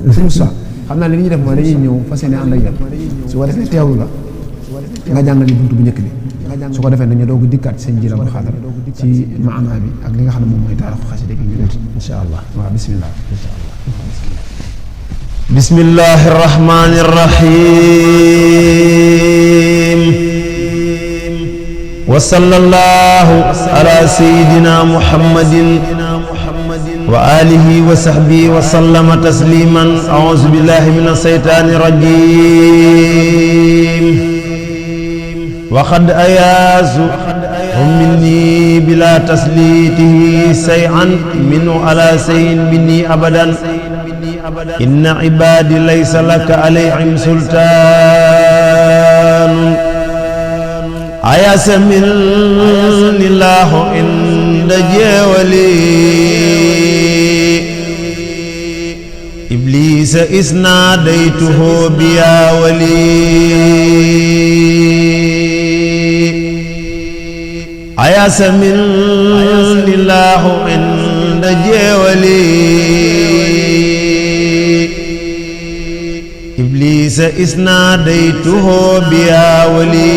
suñu soit xam naa li ñuy def mooy dañuy ñëw fas yéene ànd ak yow su ko defee teewlu la nga jàngal ñu buntu bu njëkk bi su ko defee nañu doog a dikkaat seen jilam bu xaadar ci maanaa bi ak li nga xam ne moom mooy taarixu xasida gi ñu wuti insha allah waaw bismillah bismillahi rahmani rahim wa sallallahu ala sayyidina muhammadin wa alihi wa sahbihi wa sallama tasliman a'udhu billahi minash shaytanir rajim wa qad ayazu minni bila taslitihi say'an minhu ala sayyin minni abadan inna ibadi laysa laka alayhim sultan ayasa minillahu inda jeewali iblisa isnadaytuhu biya wali ayasa minillahu inda jeewali iblisa isnadaytuhu biya wali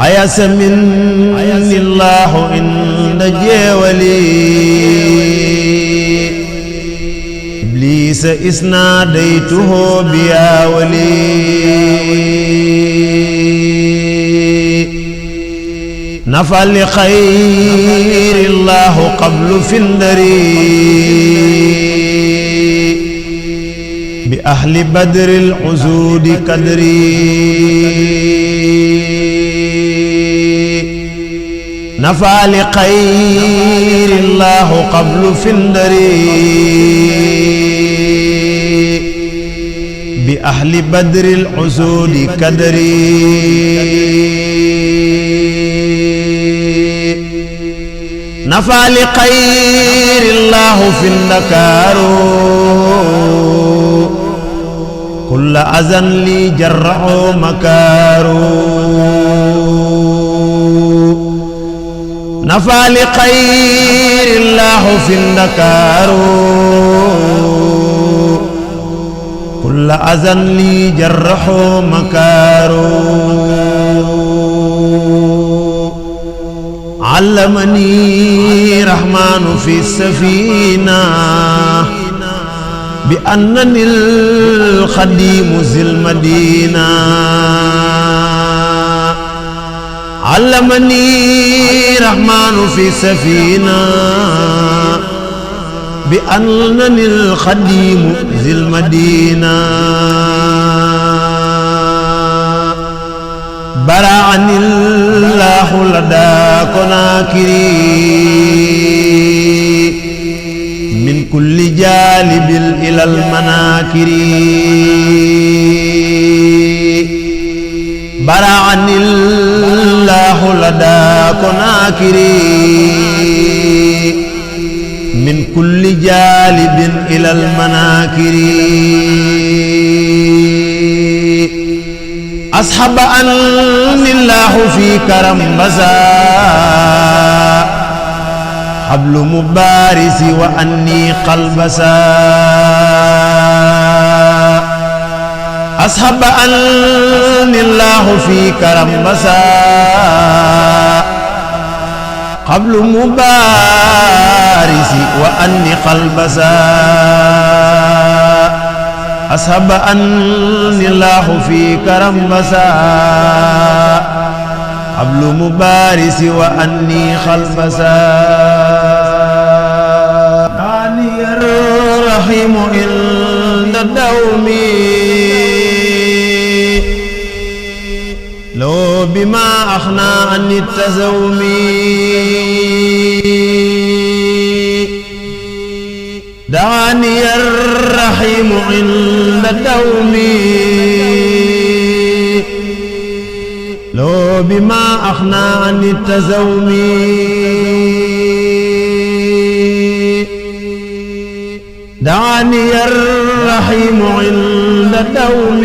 ayasa minillahu inda jeewali iblisa isnadaytuhu biya wali nafa li xayrillahu qablu findari bi ahli badril uzudi kadri nafa li xayrillahu qablu findari bi ahli badril uzudi kadri nafa li xayrillahu fi ndakaaru kulla azan li jarrahu makaaru nafa li xayrillahu fi ndakaaru kulla azan li jarrahu makaaru علمني رحمن في السفينة بأنني الخديم ذي المدينة علمني رحمن في السفينة بأنني الخديم ذي المدينة برعني الله لدى كناكري من كل جالب إلى المناكر برعني الله لدى كناكري من كل جالب إلى المناكر أصحب أني الله في كرم بزا حبل مبارس وأني قلبسا أصحب أني الله في كرم بزا حبل مبارس وأني قلبسا أصحب أني الله في كرم بسا حبل مبارس وأني خلبسا دعني الرحيم عند الدوم لو بما أخنى عن التزوم دعني الرحيم عند الدوم لو بما أخنى عن التزوم دعني الرحيم عند الدوم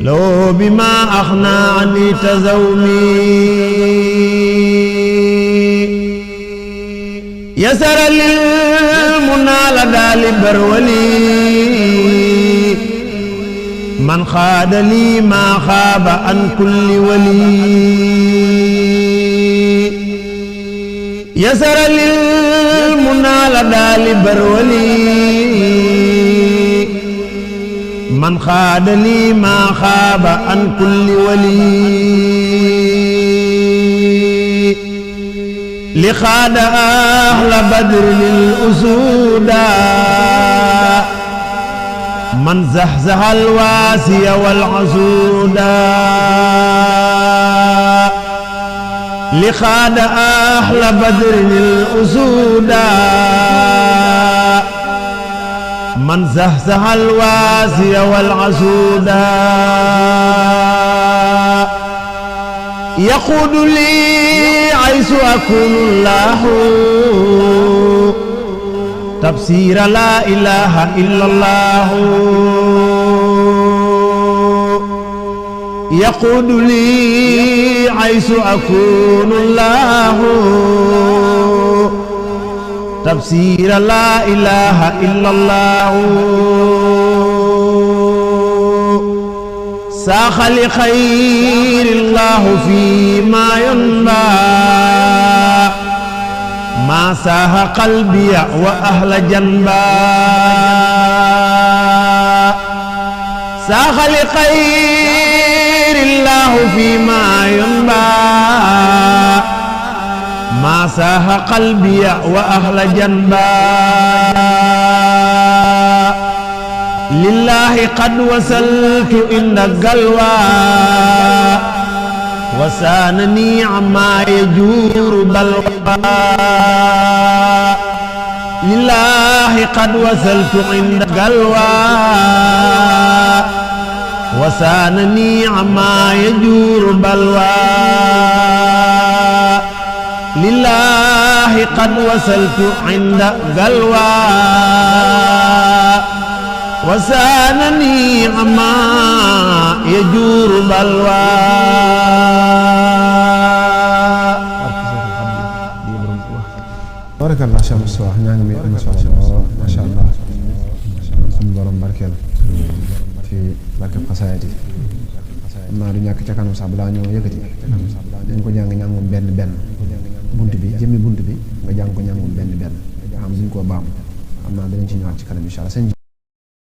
لو بما أخنى عن التزوم yasara lil munaala daali barwali man xaada lii maa xaaba an kulli wali yasara lil munaala daali barwali man xaada lii maa xaaba an kulli wali li xaada ahla badri lil usuuda man zaxzaxa alwaasiya wal asuuda li xaada ahla badri lil usuuda man zaxzaxa alwaasiya wal asuuda yaquudu lii aysu akunu llaahu tafsiira laa ilaaha illallaahu yaquudu lii aysu akunu llaahu tafsiira laa ilaaha illallaahu saaxa li xayrillaahu fiimaa yanbaa maa saaxa qalbiya wa ahla janbaa saaxa li xayrillaahu fiimaa yanbaa maa saaxa qalbiya wa ahla janbaa lillaahi qad wasaltu inda galwaa wasaanani ammaa yajuuru balwaa lillaahi qad wasaltu inda galwaa wasaanani ammaa yajuuru balwaa lillaahi qad wasaltu inda galwaa wasaanani ammaa yajuuru balwaa. barakallah Cheikh Moustapha ñaa ngi mi am solo lool macha allah suñu borom barkeel ci barkeb xasaayid yi xam naa du ñàkk ca kanam sax balaa ñoo yëkkati dañ ko jàng ñàngum benn benn bunt bi jëmmi bunt bi nga jàng ko ñàngum benn benn nga xam duñ koo baam xam naa danañ ci ñëwaat ci kanam incha allah.